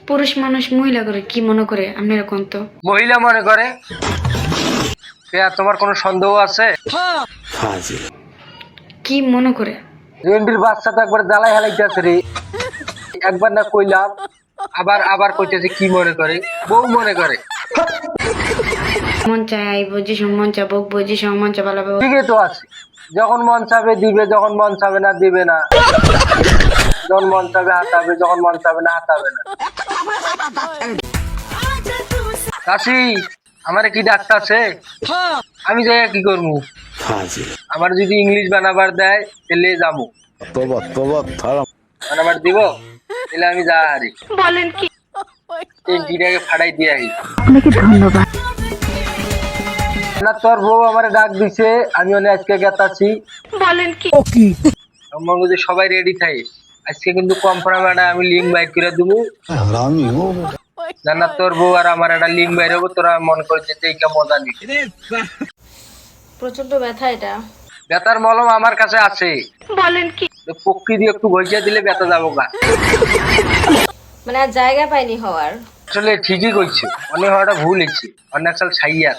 পুরুষ মানুষ মহিলা করে কি মনে করে আপনারা কোন তো? মহিলা মনে করে। তোমার কোনো সন্দেহ আছে? কি মনে করে? রেন্ডির বাচ্চা তো একবার জ্বালাই হেলাইতেছে রে। একবার না কইলাম, আবার আবার কইতেছে কি মনে করে, বউ মনে করে। মন চায় আইব, যে সময় মন চায় বকবো, যে সময় মন চায় ভালো। ঠিকই তো আছে, যখন মন চাবে দিবে, যখন মন চাবে না দিবে না। যখন মন চাবে হাতাবে, যখন মন চাবে না হাতাবে না। কাশি, আমারে কি ডাকতাছে? আমি যাই কি করবো? আমার যদি ইংলিশ বানাবার দেয় তাহলে যাবো। বানাবার দিব তাহলে আমি যা হারি। বলেন কি? এই জিরাকে ফাড়াই দিয়ে আই। আপনাকে ধন্যবাদ। না তোর বউ আমারে ডাক দিছে, আমি ওনে আজকে গেতাছি। বলেন কি? আমার মধ্যে সবাই রেডি থাকে আজকে, কিন্তু কনফার্ম আমি লিঙ্ক বাইর করে দেবো। জানা তোর বউ আর আমার একটা লিঙ্ক বাইর হবো, তোরা মন করছে এই মজা নি। প্রচন্ড ব্যথা এটা। ব্যথার মলম আমার কাছে আছে। বলেন কি? পক্ষী দিয়ে একটু ঘষিয়ে দিলে ব্যথা যাবো গা। মানে আর জায়গা পাইনি হওয়ার। আসলে ঠিকই কইছে, অনেক হওয়াটা ভুল হয়েছে, অনেক সাল ছাইয়ার।